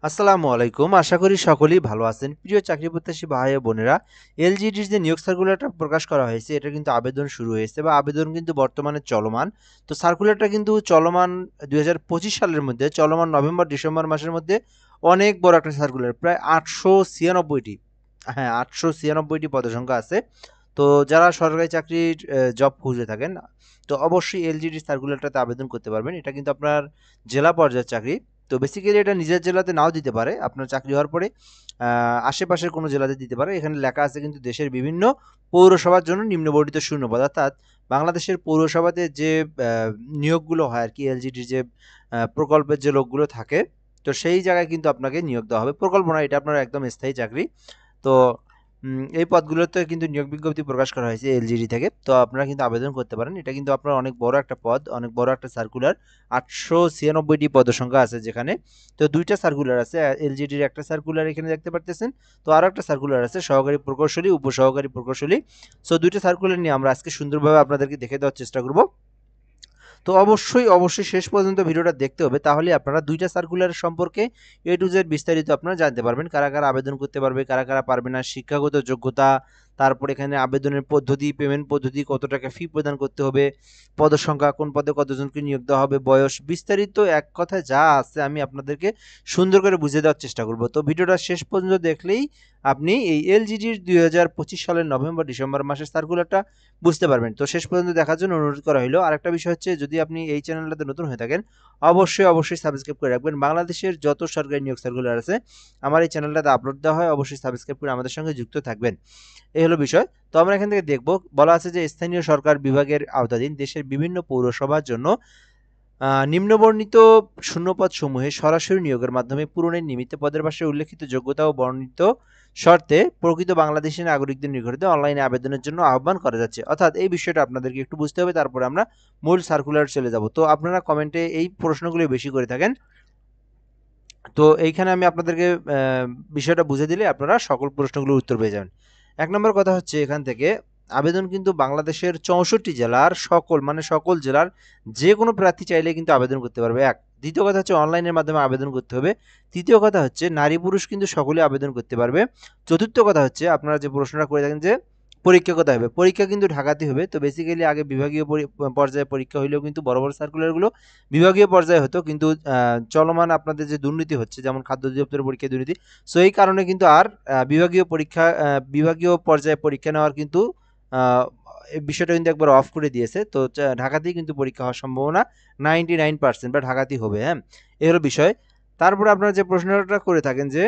আসসালামু আলাইকুম। আশা করি সকলেই ভালো আছেন। প্রিয় চাকরি প্রত্যাশী ভাই ও বোনেরা, এলজিইডির যে নিয়োগ সার্কুলারটা প্রকাশ করা হয়েছে, এটা কিন্তু আবেদন শুরু হয়েছে বা আবেদন কিন্তু বর্তমানে চলমান। তো সার্কুলারটা কিন্তু চলমান ২০২৫ সালের মধ্যে, চলমান নভেম্বর-ডিসেম্বর মাসের মধ্যে অনেক বড় একটা সার্কুলার। প্রায় ৮৯৬ টি, হ্যাঁ, ৮৯৬ টি পদসংখ্যা আছে। তো যারা সরকারি চাকরির জব খুঁজে থাকেন, তো অবশ্যই এলজিইডির সার্কুলারটাতে আবেদন করতে পারবেন। এটা কিন্তু আপনার জেলা পর্যায়ের চাকরি। তো বেসিক্যালি এটা নিজের জেলাতে নাও দিতে পারে, আপনার চাকরি হওয়ার পরে আশেপাশের কোনো জেলাতে দিতে পারে। এখানে লেখা আছে কিন্তু দেশের বিভিন্ন পৌরসভার জন্য নিম্নবর্ণিত শূন্যপদ, অর্থাৎ বাংলাদেশের পৌরসভাতে যে নিয়োগগুলো হয় আর কি, এলজিডির যে প্রকল্পের যে লোকগুলো থাকে, তো সেই জায়গায় কিন্তু আপনাকে নিয়োগ দেওয়া হবে। প্রকল্প না, এটা আপনার একদম স্থায়ী চাকরি। তো এই পদগুলোতে কিন্তু নিয়োগ বিজ্ঞপ্তি প্রকাশ করা হয়েছে এলজিডি থেকে। তো আপনারা কিন্তু আবেদন করতে পারেন। এটা কিন্তু আপনার অনেক বড় একটা পদ, অনেক বড় একটা সার্কুলার। ৮৯৬ টি পদসংখ্যা আছে যেখানে। তো ২ টা সার্কুলার আছে। এলজিডির একটা সার্কুলার এখানে দেখতে পারতেছেন। তো আরো একটা সার্কুলার আছে সহকারী প্রকৌশলী, উপসহকারী প্রকৌশলী। সো ২ টা সার্কুলার নিয়ে আমরা আজকে সুন্দরভাবে আপনাদেরকে দেখে দেওয়ার চেষ্টা করব। তো অবশ্যই শেষ পর্যন্ত ভিডিওটা দেখতে হবে, তাহলে আপনারা ২ টা সার্কুলার সম্পর্কে এ টু জেড বিস্তারিত আপনারা জানতে পারবেন। কারা আবেদন করতে পারবে, কারা পারবে না, শিক্ষাগত যোগ্যতা, তারপর এখানে আবেদনের পদ্ধতি, পেমেন্ট পদ্ধতি, কত টাকা ফি প্রদান করতে হবে, পদের সংখ্যা, কোন পদে কতজনকে নিয়োগ দেওয়া হবে, বয়স, বিস্তারিত এক কথায় যা আছে আমি আপনাদেরকে সুন্দর করে বুঝিয়ে দেওয়ার চেষ্টা করব। তো ভিডিওটা শেষ পর্যন্ত দেখলেই আপনি এই এলজিডির ২০২৫ সালের নভেম্বর-ডিসেম্বর মাসের সার্কুলারটা বুঝতে পারবেন। তো শেষ পর্যন্ত দেখার জন্য অনুরোধ করা হলো। আরেকটা বিষয় হচ্ছে, যদি আপনি এই চ্যানেলটাতে নতুন হয়ে থাকেন, অবশ্যই সাবস্ক্রাইব করে রাখবেন। বাংলাদেশের যত সরকারি নিয়োগ সার্কুলার আছে আমার এই চ্যানেলটাতে আপলোড দেওয়া হয়, অবশ্যই সাবস্ক্রাইব করে আমাদের সঙ্গে যুক্ত থাকবেন। এই হলো বিষয়। তো আমরা এখান থেকে দেখব, বলা আছে যে স্থানীয় সরকার বিভাগের আওতাধীন দেশের বিভিন্ন পৌরসভার জন্য নিম্নবর্ণিত শূন্যপদ সমূহে সরাসরি নিয়োগের মাধ্যমে পূরণের নিমিত্তে পদের পাশে উল্লেখিত যোগ্যতা ও বর্ণিত শর্তে প্রকৃত বাংলাদেশী নাগরিকদের নিকটতে অনলাইনে আবেদনের জন্য আহ্বান করা যাচ্ছে। অর্থাৎ এই বিষয়টা আপনাদেরকে একটু বুঝতে হবে, তারপরে আমরা মূল সার্কুলার চলে যাব। তো আপনারা কমেন্টে এই প্রশ্নগুলো বেশি করে থাকেন। তো এইখানে আমি আপনাদেরকে বিষয়টা বুঝে দিলে আপনারা সকল প্রশ্নগুলোর উত্তর পেয়ে যাবেন। ১ নম্বর কথা হচ্ছে, এখান থেকে আবেদন কিন্তু বাংলাদেশের ৬৪ জেলার সকল জেলার যেকোনো প্রার্থী চাইলে কিন্তু আবেদন করতে পারবে, ১। দ্বিতীয় কথা হচ্ছে অনলাইনের মাধ্যমে আবেদন করতে হবে। তৃতীয় কথা হচ্ছে নারী-পুরুষ কিন্তু সকলেই আবেদন করতে পারবে। চতুর্থ কথা হচ্ছে, আপনারা যে প্রশ্নটা করে থাকেন যে পরীক্ষা কোথায় হবে? পরীক্ষা কিন্তু ঢাকাতেই হবে। তো বেসিক্যালি আগে বিভাগীয় পর্যায়ে পরীক্ষা হইলেও কিন্তু বড় সার্কুলারগুলো বিভাগীয় পর্যায়ে হতো, কিন্তু চলমান আপনাদের যে দুর্নীতি হচ্ছে, যেমন খাদ্য অধিদপ্তরের পরীক্ষায় দুর্নীতি, সো এই কারণে কিন্তু আর বিভাগীয় পর্যায়ে পরীক্ষা নেওয়ার কিন্তু এই বিষয়টা কিন্তু একবার অফ করে দিয়েছে। তো ঢাকাতেই কিন্তু পরীক্ষা হওয়ার সম্ভাবনা 99% বা ঢাকাতেই হবে, হ্যাঁ? এই হলো বিষয়। তারপরে আপনারা যে প্রশ্নটা করে থাকেন যে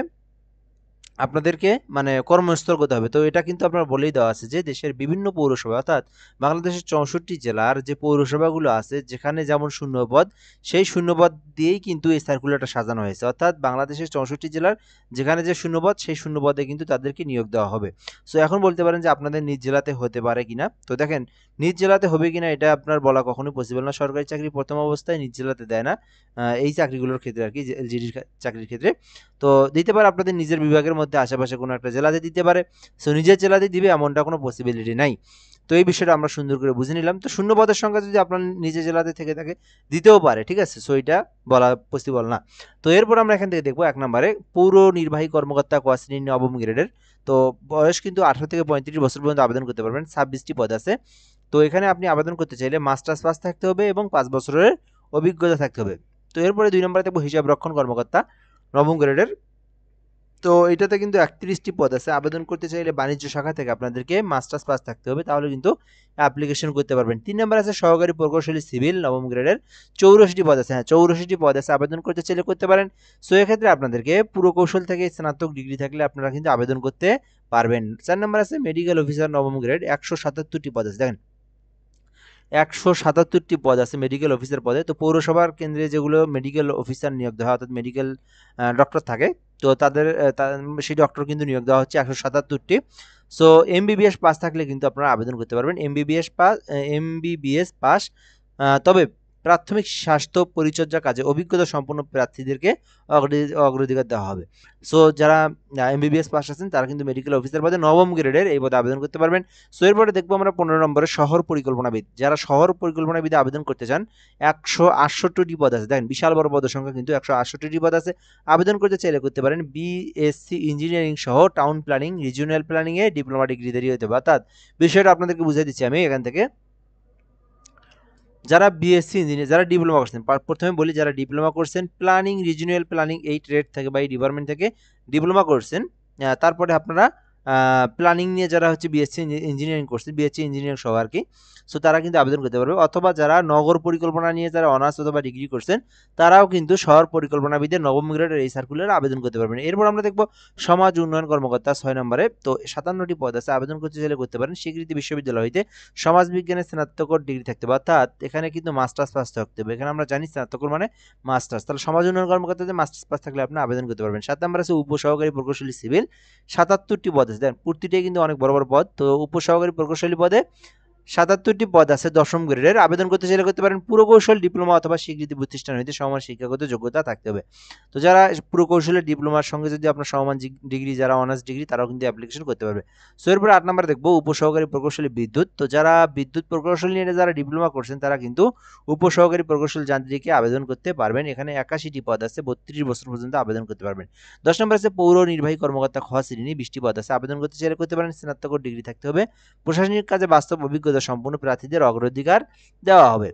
আপনাদেরকে মানে কর্মস্থল কোথায় হবে? তো এটা কিন্তু আপনার বলেই দেওয়া আছে যে দেশের বিভিন্ন পৌরসভা, অর্থাৎ বাংলাদেশের ৬৪ জেলার যে পৌরসভাগুলো আছে যেখানে যেমন শূন্যপদ, সেই শূন্যপদ দিয়েই কিন্তু এই সার্কুলারটা সাজানো হয়েছে। অর্থাৎ বাংলাদেশের ৬৪ জেলার যেখানে যে শূন্যপদ, সেই শূন্যপদে কিন্তু তাদেরকে নিয়োগ দেওয়া হবে। সো এখন বলতে পারেন যে আপনাদের নিজ জেলাতে হতে পারে কিনা? তো দেখেন, নিজ জেলাতে হবে কিনা এটা আপনার বলা কখনোই পসিবল না। সরকারি চাকরি প্রথম অবস্থায় নিজ জেলাতে দেয় না। এই চাকরিগুলোর ক্ষেত্রে আরকি, যে এলজিডির চাকরির ক্ষেত্রে। তো দিতে পারে আপনাদের নিজের বিভাগের মধ্যে আশেপাশে কোনো একটা জেলাতে দিতে পারে। সো নিজের জেলাতে দিবে এমনটা কোনো পসিবিলিটি নাই। তো এই বিষয়টা আমরা সুন্দর করে বুঝে নিলাম। তো শূন্য পদের সংখ্যা যদি আপনার নিজের জেলাতে থেকে থাকে, দিতেও পারে, ঠিক আছে? সো এটা বলা পসিবল না। তো এরপর আমরা এখান থেকে দেখব ১ নম্বরে পৌর নির্বাহী কর্মকর্তা ক শ্রেণীর নবম গ্রেডের। তো বয়স কিন্তু ১৮ থেকে ৩৫ বছর পর্যন্ত আবেদন করতে পারবেন। ২৬ টি পদ আছে। তো এখানে আপনি আবেদন করতে চাইলে মাস্টার্স পাস থাকতে হবে এবং ৫ বছরের অভিজ্ঞতা থাকতে হবে। তো এরপরে ২ নম্বরে দেখব হিসাবরক্ষণ কর্মকর্তা নবম গ্রেডের। তো এটাতে কিন্তু ৩১ টি পদ আছে। আবেদন করতে চাইলে বাণিজ্য শাখা থেকে আপনাদেরকে মাস্টার্স পাস থাকতে হবে, তাহলে কিন্তু অ্যাপ্লিকেশন করতে পারবেন। ৩ নাম্বার আছে সহকারী প্রকৌশলী সিভিল নবম গ্রেডের। ৮৪ টি পদ আছে। হ্যাঁ, ৮৪ টি পদ আছে। আবেদন করতে চাইলে করতে পারেন। সো এক্ষেত্রে আপনাদেরকে পুরকৌশল থেকে স্নাতক ডিগ্রি থাকলে আপনারা কিন্তু আবেদন করতে পারবেন। ৪ নাম্বার আছে মেডিকেল অফিসার নবম গ্রেড। ১৭৭ টি পদ আছে। দেখেন, ১৭৭ টি পদ আছে মেডিকেল অফিসার পদে। তো পৌরসভার কেন্দ্রে যেগুলো মেডিকেল অফিসার নিয়োগ দেওয়া হয়, অর্থাৎ মেডিকেল ডক্টর থাকে, তো তাদের সেই ডক্টর কিন্তু নিয়োগ দেওয়া হচ্ছে ১৭৭ টি। সো এমবিবিএস পাস থাকলে কিন্তু আপনারা আবেদন করতে পারবেন। এমবিবিএস পাস তবে প্রাথমিক স্বাস্থ্য পরিচর্যা কাজে অভিজ্ঞতা সম্পন্ন প্রার্থীদেরকে অগ্রাধিকার দেওয়া হবে। সো যারা এমবিবিএস পাস আছেন তারা কিন্তু মেডিকেল অফিসার পদে নবম গ্রেডের এই পদে আবেদন করতে পারবেন। সো এরপরে দেখবো আমরা 15 নম্বরে শহর পরিকল্পনাবিদ। যারা শহর পরিকল্পনাবিদে আবেদন করতে চান 168টি পদ আছে, দেখেন বিশাল বড় পদের সংখ্যা কিন্তু 168টি পদ আছে। আবেদন করতে চাইলে করতে পারেন বিএসসি ইঞ্জিনিয়ারিং সহ টাউন প্ল্যানিং, রিজিওনাল প্ল্যানিং এ ডিপ্লোমা ডিগ্রিধারী হতে হবে। অর্থাৎ বিষয়টা আপনাদেরকে বুঝিয়ে দিচ্ছি আমি এখান থেকে। যারা বিএসসি ইঞ্জিনিয়ার, যারা ডিপ্লোমা করছেন, প্রথমে বলি যারা ডিপ্লোমা করছেন প্ল্যানিং, রিজিওনাল প্ল্যানিং এই ট্রেড থেকে বা এই ডিপার্টমেন্ট থেকে ডিপ্লোমা করছেন, তারপরে আপনারা প্ল্যানিং নিয়ে যারা হচ্ছে বিএসসি ইঞ্জিনিয়ারিং করছেন, বিএসসি ইঞ্জিনিয়ারিং সহ আর কি, সো তারা কিন্তু আবেদন করতে পারবে। অথবা যারা নগর পরিকল্পনা নিয়ে যারা অনার্স অথবা ডিগ্রি করছেন তারাও কিন্তু শহর পরিকল্পনাবিদের নবম গ্রেডের এই সার্কুলারে আবেদন করতে পারবেন। এরপর আমরা দেখব সমাজ উন্নয়ন কর্মকর্তা 6 নম্বরে। তো 57টি পদ আছে, আবেদন করতে চাইলে করতে পারেন। স্বীকৃতি বিশ্ববিদ্যালয় হইতে সমাজ বিজ্ঞানের স্নাতকোত্তর ডিগ্রি থাকতে হবে, অর্থাৎ এখানে কিন্তু মাস্টার্স পাস থাকতে হবে। এখানে আমরা জানি স্নাতকোত্তর মানে মাস্টার্স, তাহলে সমাজ উন্নয়ন কর্মকর্তাতে মাস্টার্স পাস থাকলে আপনি আবেদন করতে পারবেন। 7 নম্বর আছে উপসহকারী প্রকৌশলী সিভিল, 77টি পদ আছে, দেন প্রতিটাই কিন্তু অনেক বড় বড় পদ। তো উপসহকারী প্রকৌশলী পদে 77টি পদ আছে 10ম গ্রেডের। আবেদন করতে চাইলে করতে পারেন। পুরকৌশল ডিপ্লোমা অথবা স্বীকৃতি প্রতিষ্ঠান হইতে সমান শিক্ষাগত যোগ্যতা থাকতে হবে। তো যারা পুরকৌশলের ডিপ্লোমার সঙ্গে যদি আপনার সমান ডিগ্রি, যারা অনার্স ডিগ্রি, তারাও কিন্তু অ্যাপ্লিকেশন করতে পারবে। সো এরপরে 8 নম্বর দেখবো উপসহকারী প্রকৌশলী বিদ্যুৎ। তো যারা বিদ্যুৎ প্রকৌশল নিয়ে যারা ডিপ্লোমা করছেন তারা কিন্তু উপসহকারী প্রকৌশল যান্ত্রিকে আবেদন করতে পারবেন। এখানে 81টি পদ আছে, 32 বছর পর্যন্ত আবেদন করতে পারবেন। 10 নম্বর আছে পৌর নির্বাহী কর্মকর্তা খ শ্রেণী, 20টি পদ আছে, আবেদন করতে চাইলে করতে পারেন। স্নাতকোত্তর ডিগ্রি থাকতে হবে। প্রশাসনিক কাজে বাস্তব অভিজ্ঞতা সম্পন্ন প্রার্থীদের অগ্রাধিকার দেওয়া হবে।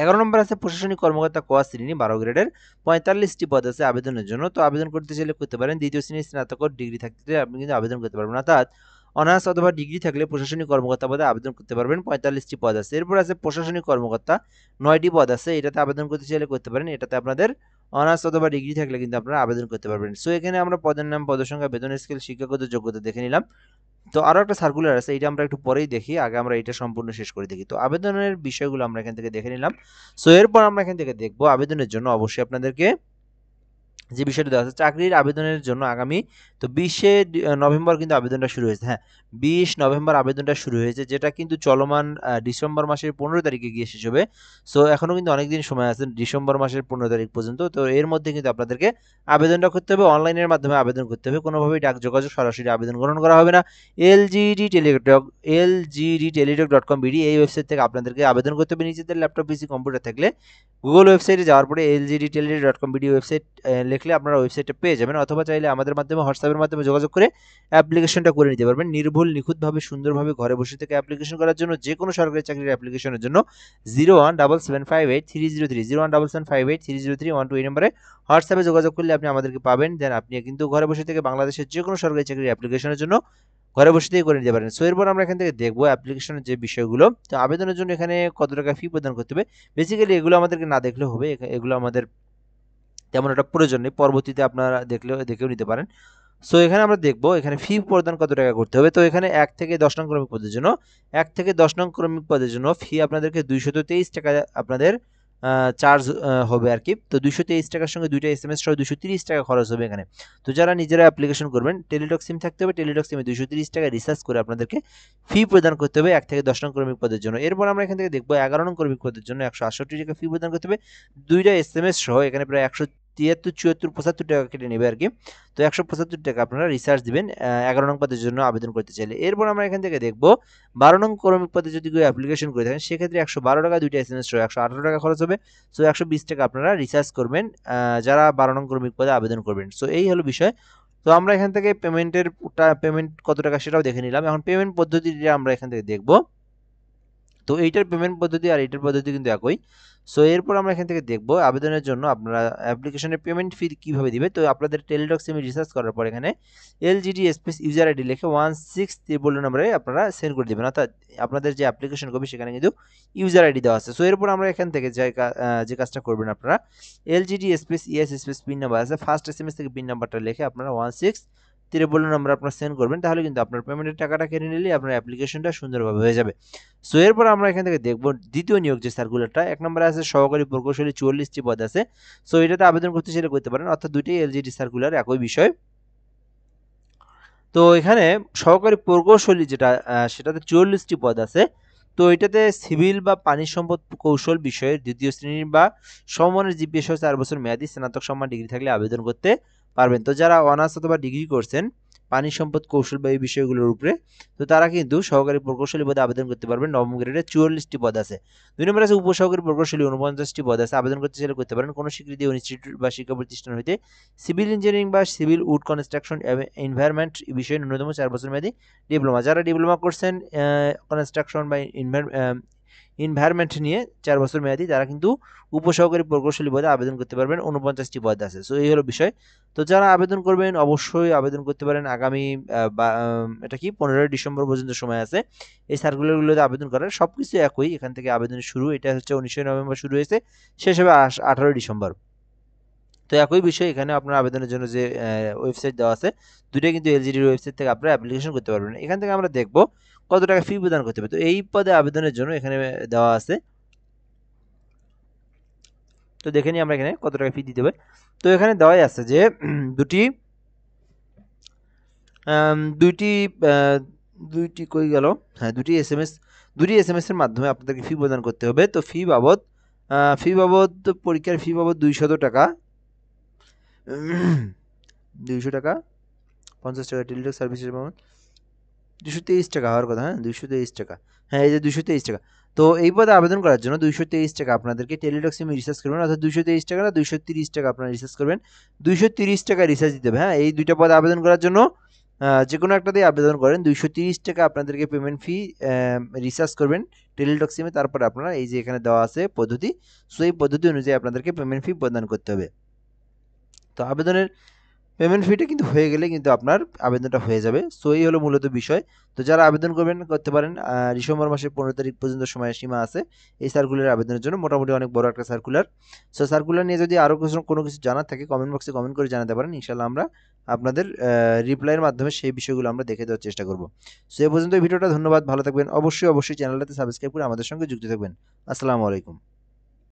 11 নম্বর আছে প্রশাসনিক কর্মকর্তা ক শ্রেণী, 12 গ্রেডের, 45টি পদ আছে আবেদনের জন্য। তো আবেদন করতে চাইলে করতে পারেন। দ্বিতীয় শ্রেণীর স্নাতকোত্তর ডিগ্রি থাকলে আপনি কিন্তু আবেদন করতে পারবেন, অর্থাৎ অনার্স অথবা ডিগ্রি থাকলে প্রশাসনিক কর্মকর্তা পদে আবেদন করতে পারবেন। 45টি পদ আছে। এরপর আছে প্রশাসনিক কর্মকর্তা, 9টি পদ আছে, এটাতে আবেদন করতে চাইলে করতে পারেন। এটাতে আপনাদের অনার্স অথবা ডিগ্রি থাকলে কিন্তু আপনারা আবেদন করতে পারবেন। সো এখানে আমরা পদের নাম, পদের সংখ্যা, বেতন স্কেল, শিক্ষাগত যোগ্যতা দেখে নিলাম। তো আরো একটা সার্কুলার আছে, এটা আমরা একটু পরেই দেখি, আগে আমরা এটা সম্পূর্ণ শেষ করে দেখি। তো আবেদনের বিষয়গুলো আমরা এখান থেকে দেখে নিলাম। সো এরপর আমরা এখান থেকে দেখবো আবেদনের জন্য অবশ্যই আপনাদেরকে যে বিষয়টা দেওয়া আছে চাকরির আবেদনের জন্য আগামী তো 20শে নভেম্বর কিন্তু আবেদনটা শুরু হয়েছে। হ্যাঁ, 20 নভেম্বর আবেদনটা শুরু হয়েছে, যেটা কিন্তু চলমান ডিসেম্বর মাসের 15 তারিখে গিয়ে শেষ হবে। সো এখনো কিন্তু অনেকদিন সময় আছে ডিসেম্বর মাসের 15 তারিখ পর্যন্ত। তো এর মধ্যে কিন্তু আপনাদেরকে আবেদনটা করতে হবে, অনলাইনের মাধ্যমে আবেদন করতে হবে, কোনোভাবেই ডাক যোগাযোগ সরাসরি আবেদন গ্রহণ করা হবে না। lgdteledoc.com.bd এই ওয়েবসাইট থেকে আপনাদেরকে আবেদন করতে হবে। নিজেদের ল্যাপটপ, পিসি, কম্পিউটার থাকলে গুগল ওয়েবসাইটে যাওয়ার পরে lgdteledoc.com.bd ওয়েবসাইট লিখলে আপনারা ওয়েবসাইটে পেয়ে যাবেন, অথবা চাইলে আমাদের মাধ্যমে হোয়াটসঅ্যাপের মাধ্যমে যোগাযোগ করে অ্যাপ্লিকেশনটা করে নিতে পারবেন। নির্ভুল, নিখুঁতভাবে, সুন্দরভাবে ঘরে বসে থেকে অ্যাপ্লিকেশন করার জন্য যে কোনো সরকারি চাকরির অ্যাপ্লিকেশনের জন্য 017758303 01775830312 এই নম্বরে হোয়াটসঅ্যাপে যোগাযোগ করলে আপনি আমাদেরকে পাবেন। দেন আপনি কিন্তু ঘরে বসে থেকে বাংলাদেশের যে কোনো সরকারি চাকরির অ্যাপ্লিকেশনের জন্য ঘরে বসে থেকে করে নিতে পারেন। সো এরপর আমরা এখান থেকে দেখবো অ্যাপ্লিকেশনের যে বিষয়গুলো। তো আবেদনের জন্য এখানে কত টাকা ফি প্রদান করতে হবে, বেসিক্যালি এগুলো আমাদেরকে না দেখলেও হবে, এগুলো আমাদের তেমন একটা প্রয়োজন নেই, পরবর্তীতে আপনারা দেখেও নিতে পারেন। সো এখানে আমরা দেখবো এখানে ফি প্রদান কত টাকা করতে হবে। তো এখানে 1 থেকে 10 নং ক্রমিক পদের জন্য 1 থেকে 10 নং ক্রমিক পদের জন্য ফি আপনাদেরকে 223 টাকা আপনাদের চার্জ হবে আর কি। তো 223 টাকার সঙ্গে দুইটা এসএমএস সহ 230 টাকা খরচ হবে এখানে। তো যারা নিজেরা অ্যাপ্লিকেশন করবেন, টেলিটক সিম থাকতে হবে, টেলিটক সিমে 230 টাকা রিচার্জ করে আপনাদেরকে ফি প্রদান করতে হবে 1 থেকে 10 নং ক্রমিক পদের জন্য। এরপর আমরা এখান থেকে দেখবো 11 নং ক্রমিক পদের জন্য 168 টাকা ফি প্রদান করতে হবে, দুইটা এসএমএস সহ এখানে প্রায় 173, 74, 75 টাকা কেটে নেবে আর কি। তো 175 টাকা আপনারা রিচার্জ দিবেন 11 নং পদের জন্য আবেদন করতে চাইলে। এরপর আমরা এখান থেকে দেখবো 12 নং ক্রমিক পদে যদি কেউ অ্যাপ্লিকেশন করে থাকেন সেক্ষেত্রে 112 টাকা, দুইটা এসএমএস সহ 118 টাকা খরচ হবে। সো 120 টাকা আপনারা রিচার্জ করবেন যারা 12 নং ক্রমিক পদে আবেদন করবেন। সো এই হলো বিষয়। তো আমরা এখান থেকে পেমেন্ট কত টাকা সেটাও দেখে নিলাম। এখন পেমেন্ট পদ্ধতিটা আমরা এখান থেকে দেখবো। তো এইটার পেমেন্ট পদ্ধতি আর এইটার পদ্ধতি কিন্তু একই। সো এরপর আমরা এখান থেকে দেখবো আবেদনের জন্য আপনারা অ্যাপ্লিকেশনের পেমেন্ট ফি কিভাবে দিবে। তো আপনাদের টেলিটক সিমে রিচার্জ করার পর এখানে LGD স্পেস ইউজার আইডি লিখে 16 নম্বরে আপনারা সেন্ড করে দিবেন, অর্থাৎ আপনাদের যে অ্যাপ্লিকেশন করবে সেখানে কিন্তু ইউজার আইডি দেওয়া আছে। সো এরপর আমরা এখান থেকে যে কাজটা করবেন আপনারা LGD space ES space pin number আছে, ফার্স্ট এসএমএস থেকে পিন নাম্বারটা লিখে আপনারা 16 নম্বর আপনারা সেন্ড করবেন, তাহলে কিন্তু আপনার পেমেন্টের টাকাটা কেটে নিলে আপনার অ্যাপ্লিকেশনটা সুন্দরভাবে হয়ে যাবে। সো এরপর আমরা এখান থেকে দেখব দ্বিতীয় নিয়োগ যে সার্কুলারটা, 1 নম্বরে আছে সহকারী প্রকৌশলী 44টি পদ আছে। সো এটাতে আবেদন করতে চাইলে করতে পারেন, অর্থাৎ দুইটাই LGD সার্কুলার একই বিষয়। তো এখানে সহকারী প্রকৌশলী যেটা সেটাতে 44টি পদ আছে। তো এটাতে সিভিল বা পানি সম্পদ কৌশল বিষয়ের দ্বিতীয় শ্রেণীর বা সমমানের জিপিএ সহ 4 বছর মেয়াদী স্নাতক সম্মান ডিগ্রি থাকলে আবেদন করতে পারবেন। তো যারা অনার্স অথবা ডিগ্রি করছেন পানি সম্পদ কৌশল বা এই বিষয়গুলোর উপরে, তো তারা কিন্তু সহকারী প্রকৌশলী পদে আবেদন করতে পারবেন। নবম গ্রেডে 44টি পদ আছে। 2 নম্বরে আছে উপসহকারী প্রকৌশলী, 49টি পদ আছে। আবেদন করতে চাইলে করতে পারেন। কোনো স্বীকৃত ইনস্টিটিউট বা শিক্ষা প্রতিষ্ঠান হইতে সিভিল ইঞ্জিনিয়ারিং বা সিভিল উড কনস্ট্রাকশন এনভায়রনমেন্ট বিষয়ে ন্যূনতম 4 বছর মেয়াদী ডিপ্লোমা। যারা ডিপ্লোমা করছেন কনস্ট্রাকশন বা এনভায়রনমেন্ট নিয়ে 4 বছর মেয়াদী, তারা কিন্তু উপসহকারী প্রকৌশলী পদে আবেদন করতে পারবেন। 49টি পদ আছে। সো এই হলো বিষয়। তো যারা আবেদন করবেন অবশ্যই আবেদন করতে পারেন। আগামী এটা কি 15 ডিসেম্বর পর্যন্ত সময় আছে এই সার্কুলারগুলোতে আবেদন করার। সবকিছু একই, এখান থেকে আবেদনের শুরু এটা হচ্ছে 19 নভেম্বর শুরু হয়েছে, শেষ হবে 18 ডিসেম্বর। তো একই বিষয় এখানে আপনার আবেদনের জন্য যে ওয়েবসাইট দেওয়া আছে, দুটোই কিন্তু এলজিডির ওয়েবসাইট থেকে আপনারা অ্যাপ্লিকেশন করতে পারবেন। এখান থেকে আমরা দেখব কত টাকা ফি প্রদান করতে হবে। তো এই পদে আবেদনের জন্য এখানে দেওয়া আছে, তো দেখে নিই আমরা এখানে কত টাকা ফি দিতে হবে। তো এখানে দেওয়াই আছে যে দুটি দুইটি কই গেল, হ্যাঁ দুটি এসএমএস এর মাধ্যমে আপনাদেরকে ফি প্রদান করতে হবে। তো ফি বাবদ পরীক্ষার ফি বাবদ 200 টাকা, 200 টাকা, 50 টাকা টেলিটক সার্ভিসের পাবেন, 223 টাকা হওয়ার কথা। হ্যাঁ 223 টাকা, হ্যাঁ এই যে 223 টাকা। তো এই পদে আবেদন করার জন্য 223 টাকা আপনাদেরকে টেলিটক সিমে রিচার্জ করবেন, অর্থাৎ 223 টাকা না 230 টাকা আপনারা রিচার্জ করবেন। 230 টাকা রিচার্জ দিতে হবে। হ্যাঁ এই দুইটা পদে আবেদন করার জন্য যে কোনো একটা দিয়ে আবেদন করেন, 230 টাকা আপনাদেরকে পেমেন্ট ফি রিচার্জ করবেন টেলিটক সিমে। তারপরে আপনারা এই যে এখানে দেওয়া আছে পদ্ধতি, সো এই পদ্ধতি অনুযায়ী আপনাদেরকে পেমেন্ট ফি প্রদান করতে হবে। তো আবেদনের পেমেন্ট ফিটা কিন্তু হয়ে গেলে কিন্তু আপনার আবেদনটা হয়ে যাবে। সো এই হলো মূলত বিষয়। তো যারা আবেদন করবেন করতে পারেন। ডিসেম্বর মাসের 15 তারিখ পর্যন্ত সময়সীমা আছে এই সার্কুলার আবেদনের জন্য। মোটামুটি অনেক বড় একটা সার্কুলার। সো সার্কুলার নিয়ে যদি আরও কোনো কিছু জানার থাকে কমেন্ট বক্সে কমেন্ট করে জানাতে পারেন। ইনশাল্লাহ আমরা আপনাদের রিপ্লাইয়ের মাধ্যমে সেই বিষয়গুলো আমরা দেখে দেওয়ার চেষ্টা করব। সো এ পর্যন্ত এই ভিডিওটা, ধন্যবাদ, ভালো থাকবেন। অবশ্যই চ্যানেলটাতে সাবস্ক্রাইব করে আমাদের সঙ্গে যুক্ত থাকবেন। আসসালামু আলাইকুম।